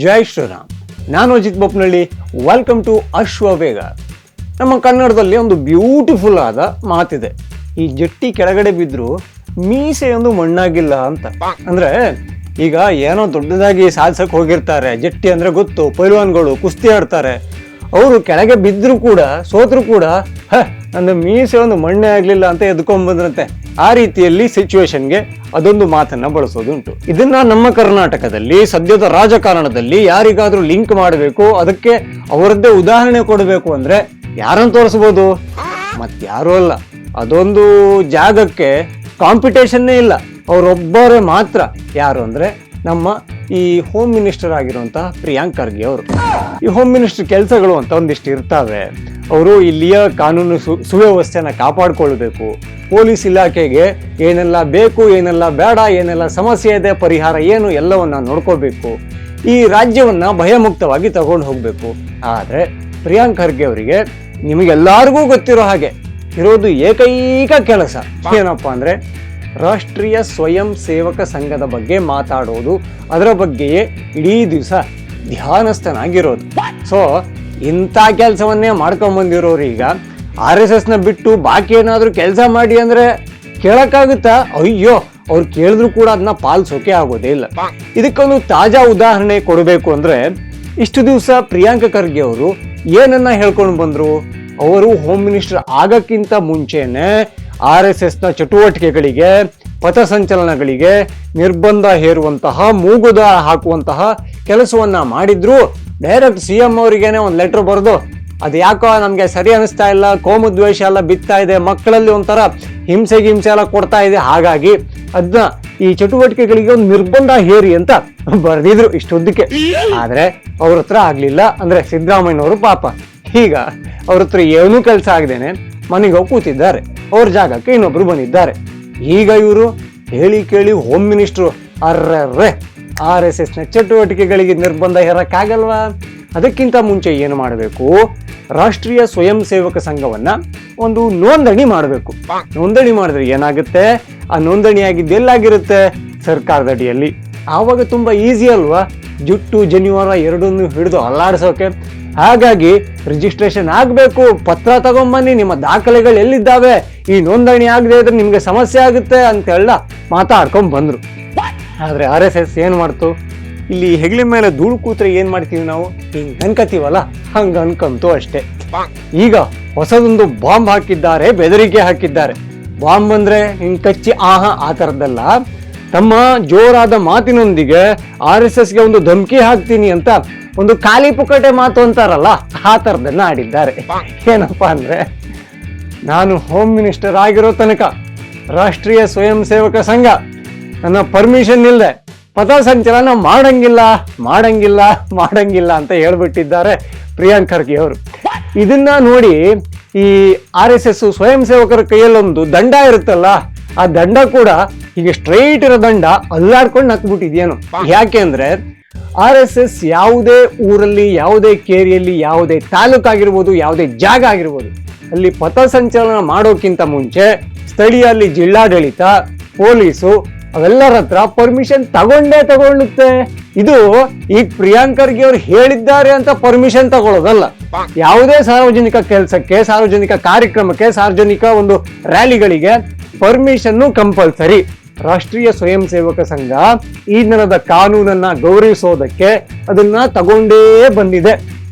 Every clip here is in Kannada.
ಜೈ ಶ್ರೀರಾಮ್. ನಾನು ಅಜಿತ್ ಬೊಪ್ನಳ್ಳಿ. Welcome to Ashwavega. ನಮ್ಮ ಕನ್ನಡದಲ್ಲಿ ಒಂದು ಬ್ಯೂಟಿಫುಲ್ ಆದ ಮಾತಿದೆ, ಈ ಜಟ್ಟಿ ಕೆಳಗಡೆ ಬಿದ್ದರೂ ಮೀಸೆಯೊಂದು ಮಣ್ಣಾಗಿಲ್ಲ ಅಂತ. ಅಂದ್ರೆ ಈಗ ಏನೋ ದೊಡ್ಡದಾಗಿ ಸಾಧಿಸಕ್ಕೆ ಹೋಗಿರ್ತಾರೆ, ಜಟ್ಟಿ ಅಂದ್ರೆ ಗೊತ್ತು, ಪೈಲ್ವಾನ್ಗಳು ಕುಸ್ತಿ ಆಡ್ತಾರೆ, ಅವರು ಕೆಳಗೆ ಬಿದ್ದರೂ ಕೂಡ ಸೋತ್ರು ಕೂಡ ಅಂದ್ರೆ ಮೀಸೆ ಒಂದು ಮಣ್ಣೆ ಆಗ್ಲಿಲ್ಲ ಅಂತ ಎದ್ಕೊಂಡ್ಬಂದ್ರಂತೆ. ಆ ರೀತಿಯಲ್ಲಿ ಸಿಚುವೇಶನ್ಗೆ ಅದೊಂದು ಮಾತನ್ನ ಬಳಸೋದುಂಟು. ಇದನ್ನ ನಮ್ಮ ಕರ್ನಾಟಕದಲ್ಲಿ ಸದ್ಯದ ರಾಜಕಾರಣದಲ್ಲಿ ಯಾರಿಗಾದ್ರೂ ಲಿಂಕ್ ಮಾಡಬೇಕು, ಅದಕ್ಕೆ ಅವರದ್ದೇ ಉದಾಹರಣೆ ಕೊಡಬೇಕು ಅಂದ್ರೆ ಯಾರನ್ನು ತೋರಿಸ್ಬೋದು? ಮತ್ತಾರೂ ಅಲ್ಲ, ಅದೊಂದು ಜಾಗಕ್ಕೆ ಕಾಂಪಿಟೇಷನ್ನೇ ಇಲ್ಲ, ಅವರೊಬ್ಬರೇ ಮಾತ್ರ. ಯಾರು ಅಂದ್ರೆ ನಮ್ಮ ಈ ಹೋಮ್ ಮಿನಿಸ್ಟರ್ ಆಗಿರುವಂತಹ ಪ್ರಿಯಾಂಕ್ ಖರ್ಗೆ ಅವರು. ಈ ಹೋಮ್ ಮಿನಿಸ್ಟರ್ ಕೆಲಸಗಳು ಅಂತ ಒಂದಿಷ್ಟು ಇರ್ತಾವೆ. ಅವರು ಇಲ್ಲಿಯ ಕಾನೂನು ಸುವ್ಯವಸ್ಥೆನ ಕಾಪಾಡ್ಕೊಳ್ಬೇಕು, ಪೊಲೀಸ್ ಇಲಾಖೆಗೆ ಏನೆಲ್ಲ ಬೇಕು, ಏನೆಲ್ಲ ಬೇಡ, ಏನೆಲ್ಲ ಸಮಸ್ಯೆ ಇದೆ, ಪರಿಹಾರ ಏನು, ಎಲ್ಲವನ್ನ ನೋಡ್ಕೋಬೇಕು, ಈ ರಾಜ್ಯವನ್ನ ಭಯಮುಕ್ತವಾಗಿ ತಗೊಂಡು ಹೋಗ್ಬೇಕು. ಆದ್ರೆ ಪ್ರಿಯಾಂಕ್ ಖರ್ಗೆ ಅವರಿಗೆ ನಿಮಗೆಲ್ಲರಿಗೂ ಗೊತ್ತಿರೋ ಹಾಗೆ ಇರೋದು ಏಕೈಕ ಕೆಲಸ ಏನಪ್ಪಾ ಅಂದ್ರೆ ರಾಷ್ಟ್ರೀಯ ಸ್ವಯಂ ಸೇವಕ ಸಂಘದ ಬಗ್ಗೆ ಮಾತಾಡೋದು, ಅದರ ಬಗ್ಗೆಯೇ ಇಡೀ ದಿವಸ ಧ್ಯಾನಸ್ಥನಾಗಿರೋದು. ಸೊ ಇಂಥ ಕೆಲಸವನ್ನೇ ಮಾಡ್ಕೊಂಬಂದಿರೋರು ಈಗ RSSನ ಬಿಟ್ಟು ಬಾಕಿ ಏನಾದರೂ ಕೆಲಸ ಮಾಡಿ ಅಂದ್ರೆ ಕೇಳಕ್ಕಾಗುತ್ತಾ? ಅಯ್ಯೋ, ಅವ್ರು ಕೇಳಿದ್ರು ಕೂಡ ಅದನ್ನ ಪಾಲಿಸೋಕೆ ಆಗೋದೇ ಇಲ್ಲ. ಇದಕ್ಕೊಂದು ತಾಜಾ ಉದಾಹರಣೆ ಕೊಡಬೇಕು ಅಂದ್ರೆ, ಇಷ್ಟು ದಿವಸ ಪ್ರಿಯಾಂಕ್ ಖರ್ಗೆ ಅವರು ಏನನ್ನ ಹೇಳ್ಕೊಂಡು ಬಂದ್ರು? ಅವರು ಹೋಮ್ ಮಿನಿಸ್ಟರ್ ಆಗಕ್ಕಿಂತ ಮುಂಚೆನೆ RSSನ ಚಟುವಟಿಕೆಗಳಿಗೆ, ಪಥಸಂಚಲನಗಳಿಗೆ ನಿರ್ಬಂಧ ಹೇರುವಂತಹ, ಮೂಗುದಾರ ಹಾಕುವಂತಹ ಕೆಲಸವನ್ನ ಮಾಡಿದ್ರು. ಡೈರೆಕ್ಟ್ CM ಅವರಿಗೇನೆ ಒಂದು ಲೆಟರ್ ಬರೆದು, ಅದು ಯಾಕೋ ನಮ್ಗೆ ಸರಿ ಅನಿಸ್ತಾ ಇಲ್ಲ, ಕೋಮು ದ್ವೇಷ ಎಲ್ಲ ಬಿತ್ತಾ ಇದೆ, ಮಕ್ಕಳಲ್ಲಿ ಒಂಥರ ಹಿಂಸೆ ಎಲ್ಲ ಕೊಡ್ತಾ ಇದೆ, ಹಾಗಾಗಿ ಅದನ್ನ ಈ ಚಟುವಟಿಕೆಗಳಿಗೆ ಒಂದು ನಿರ್ಬಂಧ ಹೇರಿ ಅಂತ ಬರೆದಿದ್ರು ಇಷ್ಟೊದ್ದಕ್ಕೆ. ಆದ್ರೆ ಅವ್ರ ಹತ್ರ ಆಗ್ಲಿಲ್ಲ. ಅಂದ್ರೆ ಸಿದ್ದರಾಮಯ್ಯನವರು ಪಾಪ ಈಗ ಅವ್ರ ಹತ್ರ ಏನೂ ಕೆಲಸ ಆಗದೇನೆ ಮನೆಗೆ ಹೋಗಿ ಕೂತಿದ್ದಾರೆ, ಅವ್ರ ಜಾಗಕ್ಕೆ ಇನ್ನೊಬ್ರು ಬಂದಿದ್ದಾರೆ. ಈಗ ಇವರು ಹೇಳಿ ಕೇಳಿ ಹೋಮ್ ಮಿನಿಸ್ಟ್ರು ಅರ್ರೆ RSSನ ಚಟುವಟಿಕೆಗಳಿಗೆ ನಿರ್ಬಂಧ ಹೇರಕ್ಕಾಗಲ್ವಾ? ಅದಕ್ಕಿಂತ ಮುಂಚೆ ಏನು ಮಾಡಬೇಕು? ರಾಷ್ಟ್ರೀಯ ಸ್ವಯಂ ಸೇವಕ ಸಂಘವನ್ನ ಒಂದು ನೋಂದಣಿ ಮಾಡಬೇಕು. ನೋಂದಣಿ ಮಾಡಿದ್ರೆ ಏನಾಗುತ್ತೆ? ಆ ನೋಂದಣಿ ಆಗಿದ್ದು ಎಲ್ಲಾಗಿರುತ್ತೆ? ಸರ್ಕಾರದ ಅಡಿಯಲ್ಲಿ. ಆವಾಗ ತುಂಬಾ ಈಸಿ ಅಲ್ವಾ ಜುಟ್ಟು ಜನಿವಾರ ಎರಡನ್ನೂ ಹಿಡಿದು ಅಲ್ಲಾಡ್ಸೋಕೆ. ಹಾಗಾಗಿ ರಿಜಿಸ್ಟ್ರೇಷನ್ ಆಗಬೇಕು, ಪತ್ರ ತಗೊಂಬನ್ನಿ, ನಿಮ್ಮ ದಾಖಲೆಗಳು ಎಲ್ಲಿದ್ದಾವೆ, ಈ ನೋಂದಣಿ ಆಗದೆ ಇದ್ರೆ ನಿಮ್ಗೆ ಸಮಸ್ಯೆ ಆಗುತ್ತೆ ಅಂತೆಲ್ಲ ಮಾತಾಡ್ಕೊಂಡ್ ಬಂದ್ರು. ಆದ್ರೆ RSS ಏನ್ ಮಾಡ್ತು? ಇಲ್ಲಿ ಹೆಗ್ಲಿ ಮೇಲೆ ಧೂಳು ಕೂತ್ರೆ ಏನ್ ಮಾಡ್ತೀವಿ ನಾವು? ಹಿಂಗ್ ಅನ್ಕತೀವಲ್ಲ, ಹಂಗ ಅನ್ಕಂತು ಅಷ್ಟೇ. ಈಗ ಹೊಸದೊಂದು ಬಾಂಬ್ ಹಾಕಿದ್ದಾರೆ, ಬೆದರಿಕೆ ಹಾಕಿದ್ದಾರೆ. ಬಾಂಬ್ ಅಂದ್ರೆ ಹಿಂಗ್ ಕಚ್ಚಿ ಆ ತರದ್ದಲ್ಲ, ತಮ್ಮ ಜೋರಾದ ಮಾತಿನೊಂದಿಗೆ RSSಗೆ ಒಂದು ಧಮಕಿ ಹಾಕ್ತೀನಿ ಅಂತ ಒಂದು ಖಾಲಿ ಪುಕಟೆ ಮಾತು ಅಂತಾರಲ್ಲ, ಆ ತರದನ್ನ ಆಡಿದ್ದಾರೆ. ಏನಪ್ಪಾ ಅಂದ್ರೆ, ನಾನು ಹೋಮ್ ಮಿನಿಸ್ಟರ್ ಆಗಿರೋ ತನಕ ರಾಷ್ಟ್ರೀಯ ಸ್ವಯಂ ಸೇವಕ ಸಂಘ ನನ್ನ ಪರ್ಮಿಷನ್ ಇಲ್ಲದೆ ಪಥಸಂಚಲನ ಮಾಡಂಗಿಲ್ಲ ಅಂತ ಹೇಳ್ಬಿಟ್ಟಿದ್ದಾರೆ ಪ್ರಿಯಾಂಕ್ ಖರ್ಗೆ ಅವರು. ಇದನ್ನ ನೋಡಿ ಈ RSS ಸ್ವಯಂ ಸೇವಕರ ಕೈಯಲ್ಲೊಂದು ದಂಡ ಇರುತ್ತಲ್ಲ, ಆ ದಂಡ ಕೂಡ ಹೀಗೆ ಸ್ಟ್ರೈಟ್ ಇರೋ ದಂಡ ಅಲ್ಲಾಡ್ಕೊಂಡು ನಕ್ಬಿಟ್ಟಿದ್ಯೇನು. ಯಾಕೆ ಅಂದ್ರೆ RSS ಯಾವುದೇ ಊರಲ್ಲಿ, ಯಾವುದೇ ಕೇರಿಯಲ್ಲಿ, ಯಾವುದೇ ತಾಲೂಕಾಗಿರ್ಬೋದು, ಯಾವುದೇ ಜಾಗ ಆಗಿರ್ಬೋದು, ಅಲ್ಲಿ ಪಥಸಂಚಲನ ಮಾಡೋಕ್ಕಿಂತ ಮುಂಚೆ ಸ್ಥಳೀಯಲ್ಲಿ ಜಿಲ್ಲಾಡಳಿತ, ಪೊಲೀಸು ಅವೆಲ್ಲರ ಹತ್ರ ಪರ್ಮಿಷನ್ ತಗೊಳ್ಳುತ್ತೆ. ಇದು ಈಗ ಪ್ರಿಯಾಂಕ್ ಖರ್ಗೆ ಅವ್ರು ಹೇಳಿದ್ದಾರೆ ಅಂತ ಪರ್ಮಿಷನ್ ತಗೊಳ್ಳೋದಲ್ಲ. ಯಾವುದೇ ಸಾರ್ವಜನಿಕ ಕೆಲಸಕ್ಕೆ, ಸಾರ್ವಜನಿಕ ಕಾರ್ಯಕ್ರಮಕ್ಕೆ, ಸಾರ್ವಜನಿಕ ಒಂದು ರ್ಯಾಲಿಗಳಿಗೆ ಪರ್ಮಿಷನ್ ಕಂಪಲ್ಸರಿ. ರಾಷ್ಟ್ರೀಯ ಸ್ವಯಂ ಸೇವಕ ಸಂಘ ಈ ದಿನದ ಕಾನೂನನ್ನ ಗೌರವಿಸೋದಕ್ಕೆ ಅದನ್ನ ತಗೊಂಡೇ ಬಂದಿದೆ.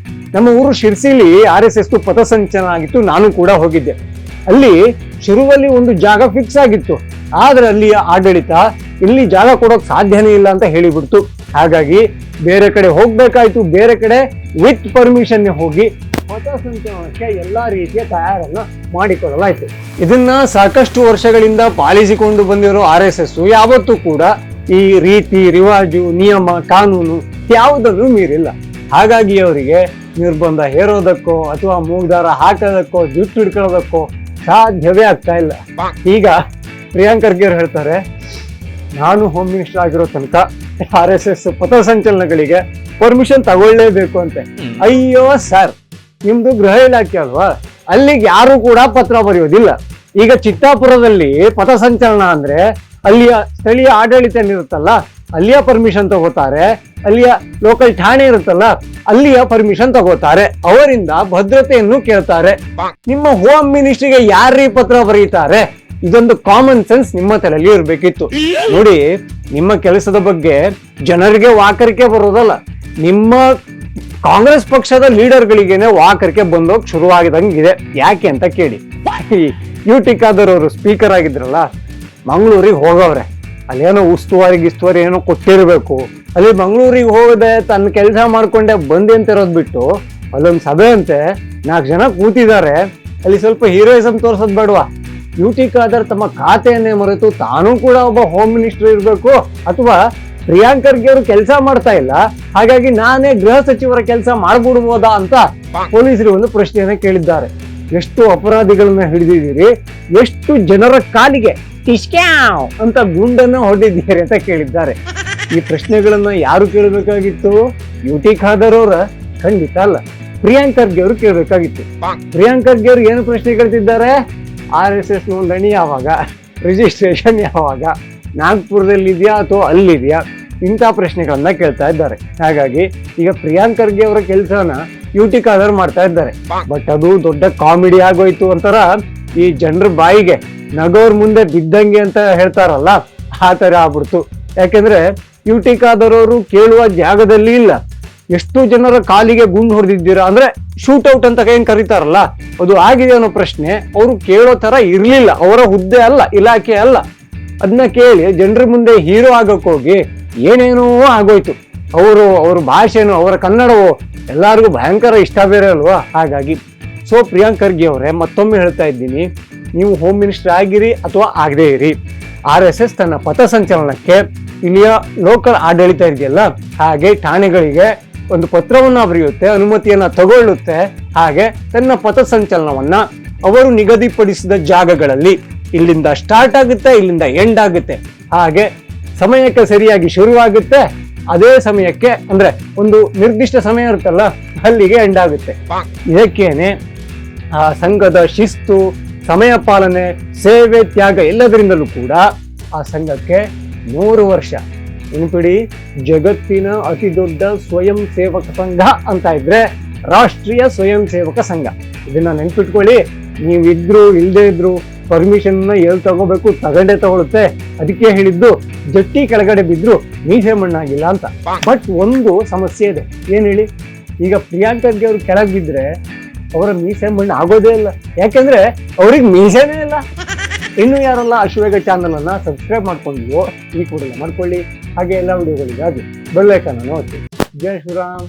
ನಮ್ಮ ಊರು ಶಿರ್ಸಿಲಿ RSS ಪಥಸಂಚಲನ ಆಗಿತ್ತು, ನಾನು ಕೂಡ ಹೋಗಿದ್ದೆ. ಅಲ್ಲಿ ಶಿರುವಲ್ಲಿ ಒಂದು ಜಾಗ ಫಿಕ್ಸ್ ಆಗಿತ್ತು, ಆದ್ರೆ ಅಲ್ಲಿಯ ಆಡಳಿತ ಇಲ್ಲಿ ಜಾಗ ಕೊಡೋಕ್ ಸಾಧ್ಯನೇ ಇಲ್ಲ ಅಂತ ಹೇಳಿಬಿಡ್ತು. ಹಾಗಾಗಿ ಬೇರೆ ಕಡೆ ಹೋಗ್ಬೇಕಾಯ್ತು, ಬೇರೆ ಕಡೆ ವಿತ್ ಪರ್ಮಿಷನ್ ಹೋಗಿ ಪಥಸಂಚಲನಕ್ಕೆ ಎಲ್ಲಾ ರೀತಿಯ ತಯಾರನ್ನ ಮಾಡಿಕೊಳ್ಳಲಾಯ್ತು. ಇದನ್ನ ಸಾಕಷ್ಟು ವರ್ಷಗಳಿಂದ ಪಾಲಿಸಿಕೊಂಡು ಬಂದಿರೋ RSS ಯಾವತ್ತೂ ಕೂಡ ಈ ರೀತಿ ರಿವಾಜು, ನಿಯಮ, ಕಾನೂನು ಯಾವುದನ್ನು ಮೀರಿಲ್ಲ. ಹಾಗಾಗಿ ಅವರಿಗೆ ನಿರ್ಬಂಧ ಹೇರೋದಕ್ಕೋ ಅಥವಾ ಮೂಗ್ದಾರ ಹಾಕೋದಕ್ಕೋ, ಜುಟ್ಟು ಹಿಡ್ಕೊಳ್ಳೋದಕ್ಕೋ ಸಾಧ್ಯವೇ ಆಗ್ತಾ ಇಲ್ಲ. ಈಗ ಪ್ರಿಯಾಂಕ್ ಖರ್ಗೆ ಅವರು ಹೇಳ್ತಾರೆ, ನಾನು ಹೋಮ್ ಮಿನಿಸ್ಟರ್ ಆಗಿರೋ ತನಕ RSS ಪಥಸಂಚಲನಗಳಿಗೆ ಪರ್ಮಿಷನ್ ತಗೊಳ್ಳೇಬೇಕು ಅಂತೆ. ಅಯ್ಯೋ ಸರ್, ನಿಮ್ದು ಗೃಹ ಇಲಾಖೆ ಅಲ್ವಾ, ಅಲ್ಲಿಗೆ ಯಾರು ಕೂಡ ಪತ್ರ ಬರೆಯೋದಿಲ್ಲ. ಈಗ ಚಿತ್ತಾಪುರದಲ್ಲಿ ಪಥಸಂಚಲನ ಅಂದ್ರೆ ಅಲ್ಲಿಯ ಸ್ಥಳೀಯ ಆಡಳಿತ ಏನಿರುತ್ತಲ್ಲ, ಅಲ್ಲಿಯ ಪರ್ಮಿಷನ್ ತಗೋತಾರೆ, ಅಲ್ಲಿಯ ಲೋಕಲ್ ಠಾಣೆ ಇರುತ್ತಲ್ಲ ಅಲ್ಲಿಯ ಪರ್ಮಿಷನ್ ತಗೋತಾರೆ, ಅವರಿಂದ ಭದ್ರತೆಯನ್ನು ಕೇಳ್ತಾರೆ. ನಿಮ್ಮ ಹೋಮ್ ಮಿನಿಸ್ಟ್ರಿಗೆ ಯಾರೀ ಪತ್ರ ಬರೀತಾರೆ? ಇದೊಂದು ಕಾಮನ್ ಸೆನ್ಸ್ ನಿಮ್ಮ ತಲೆಯಲ್ಲಿ ಇರ್ಬೇಕಿತ್ತು. ನೋಡಿ, ನಿಮ್ಮ ಕೆಲಸದ ಬಗ್ಗೆ ಜನರಿಗೆ ವಾಕರಿಕೆ ಬರೋದಲ್ಲ, ನಿಮ್ಮ ಕಾಂಗ್ರೆಸ್ ಪಕ್ಷದ ಲೀಡರ್ಗಳಿಗೇನೆ ವಾಕರಿಕೆ ಬಂದೋಗ್ ಶುರುವಾಗಿದಂಗಿದೆ. ಯಾಕೆ ಅಂತ ಕೇಳಿ, UT ಖಾದರ್ ಅವರು ಸ್ಪೀಕರ್ ಆಗಿದ್ರಲ್ಲ, ಮಂಗಳೂರಿಗೆ ಹೋಗವ್ರೆ, ಅಲ್ಲೇನೋ ಉಸ್ತುವಾರಿ ಏನೋ ಕೊಟ್ಟಿರ್ಬೇಕು, ಅಲ್ಲಿ ಮಂಗಳೂರಿಗೆ ಹೋಗದೆ ತನ್ನ ಕೆಲಸ ಮಾಡ್ಕೊಂಡೆ ಬಂದೆ ಅಂತ ಇರೋದ್ ಬಿಟ್ಟು ಅಲ್ಲೊಂದು ಸಭೆ ಅಂತೆ, 4 ಜನ ಕೂತಿದ್ದಾರೆ, ಅಲ್ಲಿ ಸ್ವಲ್ಪ ಹೀರೋಯಿಸಮ್ ತೋರ್ಸೋದ್ ಬೇಡವಾ? UT ಖಾದರ್ ತಮ್ಮ ಖಾತೆಯನ್ನೇ ಮರೆತು ತಾನೂ ಕೂಡ ಒಬ್ಬ ಹೋಮ್ ಮಿನಿಸ್ಟರ್ ಇರ್ಬೇಕು, ಅಥವಾ ಪ್ರಿಯಾಂಕ್ ಖರ್ಗೆ ಅವರು ಕೆಲಸ ಮಾಡ್ತಾ ಇಲ್ಲ, ಹಾಗಾಗಿ ನಾನೇ ಗೃಹ ಸಚಿವರ ಕೆಲಸ ಮಾಡ್ಬಿಡ್ಬೋದಾ ಅಂತ ಪೊಲೀಸರು ಒಂದು ಪ್ರಶ್ನೆಯನ್ನ ಕೇಳಿದ್ದಾರೆ. ಎಷ್ಟು ಅಪರಾಧಿಗಳನ್ನ ಹಿಡಿದಿದ್ದೀರಿ, ಎಷ್ಟು ಜನರ ಕಾಲಿಗೆ ಟಿಶ್ಕ್ಯಾವ್ ಅಂತ ಗುಂಡನ್ನ ಹೊಡೆದಿದ್ದೀರಿ ಅಂತ ಕೇಳಿದ್ದಾರೆ. ಈ ಪ್ರಶ್ನೆಗಳನ್ನ ಯಾರು ಕೇಳಬೇಕಾಗಿತ್ತು? UT ಖಾದರ್ ಅವರ? ಖಂಡಿತ ಅಲ್ಲ, ಪ್ರಿಯಾಂಕ್ ಖರ್ಗೆ ಅವರು ಕೇಳಬೇಕಾಗಿತ್ತು. ಪ್ರಿಯಾಂಕ್ ಖರ್ಗೆ ಅವರು ಏನು ಪ್ರಶ್ನೆ ಕೇಳ್ತಿದ್ದಾರೆ? RSS ನೋಂದಣಿ ಯಾವಾಗ, ರಿಜಿಸ್ಟ್ರೇಷನ್ ಯಾವಾಗ, ನಾಗ್ಪುರದಲ್ಲಿ ಇದೆಯಾ ಅಥವಾ ಅಲ್ಲಿದೆಯಾ, ಇಂಥ ಪ್ರಶ್ನೆಗಳನ್ನ ಕೇಳ್ತಾ ಇದ್ದಾರೆ. ಹಾಗಾಗಿ ಈಗ ಪ್ರಿಯಾಂಕ್ ಖರ್ಗೆ ಅವರ ಕೆಲಸನ UT ಖಾದರ್ ಮಾಡ್ತಾ ಇದ್ದಾರೆ. ಬಟ್ ಅದು ದೊಡ್ಡ ಕಾಮಿಡಿ ಆಗೋಯ್ತು ಅಂತಾರ, ಈ ಜನರ ಬಾಯಿಗೆ ನಗೋರ್ ಮುಂದೆ ಬಿದ್ದಂಗೆ ಅಂತ ಹೇಳ್ತಾರಲ್ಲ, ಆ ತರ ಆಗ್ಬಿಡ್ತು. ಯಾಕೆಂದ್ರೆ UT ಖಾದರ್ ಅವರು ಕೇಳುವ ಜಾಗದಲ್ಲಿ ಇಲ್ಲ. ಎಷ್ಟು ಜನರ ಕಾಲಿಗೆ ಗುಂಡು ಹೊಡೆದಿದ್ದೀರಾ ಅಂದ್ರೆ ಶೂಟ್ಔಟ್ ಅಂತ ಏನ್ ಕರೀತಾರಲ್ಲ, ಅದು ಆಗಿದೆ ಅನ್ನೋ ಪ್ರಶ್ನೆ ಅವರು ಕೇಳೋ ತರ ಇರ್ಲಿಲ್ಲ. ಅವರ ಹುದ್ದೆ ಅಲ್ಲ, ಇಲಾಖೆ ಅಲ್ಲ. ಅದನ್ನ ಕೇಳಿ ಜನರ ಮುಂದೆ ಹೀರೋ ಆಗಕ್ ಹೋಗಿ ಏನೇನೋ ಆಗೋಯ್ತು. ಅವ್ರ ಭಾಷೆನೋ ಅವರ ಕನ್ನಡವೋ ಎಲ್ಲಾರ್ಗು ಭಯಂಕರ ಇಷ್ಟ ಬೇರೆ ಅಲ್ವಾ? ಹಾಗಾಗಿ ಪ್ರಿಯಾಂಕ್ ಖರ್ಗೆ ಅವರೇ, ಮತ್ತೊಮ್ಮೆ ಹೇಳ್ತಾ ಇದ್ದೀನಿ, ನೀವು ಹೋಮ್ ಮಿನಿಸ್ಟರ್ ಆಗಿರಿ ಅಥವಾ ಆಗದೇ ಇರಿ, RSS ತನ್ನ ಪಥಸಂಚಲನಕ್ಕೆ ಇಲ್ಲಿಯ ಲೋಕಲ್ ಆಡಳಿತ ಇದೆಯಲ್ಲ, ಹಾಗೆ ಠಾಣೆಗಳಿಗೆ ಒಂದು ಪತ್ರವನ್ನ ಬರೆಯುತ್ತೆ, ಅನುಮತಿಯನ್ನ ತಗೊಳ್ಳುತ್ತೆ, ಹಾಗೆ ತನ್ನ ಪಥಸಂಚಲನವನ್ನ ಅವರು ನಿಗದಿಪಡಿಸಿದ ಜಾಗಗಳಲ್ಲಿ ಇಲ್ಲಿಂದ ಸ್ಟಾರ್ಟ್ ಆಗುತ್ತೆ, ಇಲ್ಲಿಂದ ಎಂಡ್ ಆಗುತ್ತೆ, ಹಾಗೆ ಸಮಯಕ್ಕೆ ಸರಿಯಾಗಿ ಶುರುವಾಗುತ್ತೆ, ಅದೇ ಸಮಯಕ್ಕೆ ಅಂದ್ರೆ ಒಂದು ನಿರ್ದಿಷ್ಟ ಸಮಯ ಇರುತ್ತಲ್ಲ ಅಲ್ಲಿಗೆ ಎಂಡ್ ಆಗುತ್ತೆ. ಇದಕ್ಕೇನೆ ಆ ಸಂಘದ ಶಿಸ್ತು, ಸಮಯ ಪಾಲನೆ, ಸೇವೆ, ತ್ಯಾಗ ಎಲ್ಲದರಿಂದಲೂ ಕೂಡ ಆ ಸಂಘಕ್ಕೆ 100 ವರ್ಷ. ನೆನಪಿಡಿ, ಜಗತ್ತಿನ ಅತಿ ದೊಡ್ಡ ಸ್ವಯಂ ಸೇವಕ ಸಂಘ ಅಂತ ಇದ್ರೆ ರಾಷ್ಟ್ರೀಯ ಸ್ವಯಂ ಸೇವಕ ಸಂಘ. ಇದನ್ನ ನೆನ್ಪಿಟ್ಕೊಳ್ಳಿ. ನೀವಿದ್ರು ಇಲ್ದೇ ಇದ್ರು ಪರ್ಮಿಷನ್ ಎಲ್ಲಿ ತಗೋಬೇಕು, ತಗೊಂಡೇ ತಗೊಳುತ್ತೆ. ಅದಕ್ಕೆ ಹೇಳಿದ್ದು, ಜಟ್ಟಿ ಕೆಳಗಡೆ ಬಿದ್ರು ಮೀಸೆ ಮಣ್ಣಾಗಿಲ್ಲ ಅಂತ. ಬಟ್ ಒಂದು ಸಮಸ್ಯೆ ಇದೆ, ಏನ್ ಹೇಳಿ? ಈಗ ಪ್ರಿಯಾಂಕ್ ಖರ್ಗೆ ಅವ್ರು ಕೆಳಗೆ ಬಿದ್ರೆ ಅವರ ಮೀಸೆ ಮಣ್ಣು ಆಗೋದೇ ಇಲ್ಲ. ಯಾಕೆಂದ್ರೆ ಅವ್ರಿಗೆ ಮೀಸೆನೇ ಇಲ್ಲ. ಇನ್ನು ಯಾರೆಲ್ಲ ಅಶ್ವವೇಗ ಚಾನಲ್ ಅನ್ನ ಸಬ್ಸ್ಕ್ರೈಬ್ ಮಾಡ್ಕೊಂಡಿದ್ವೋ ಈ ಕೂಡಲೇ ಮಾಡ್ಕೊಳ್ಳಿ. ಹಾಗೆ ಎಲ್ಲ ವಿಡಿಯೋಗಳಿಗಾಗಿ ಬೆಲ್ ಐಕಾನ್ ಅನ್ನು ಒತ್ತಿ. ಜೈ ಶ್ರೀರಾಮ್.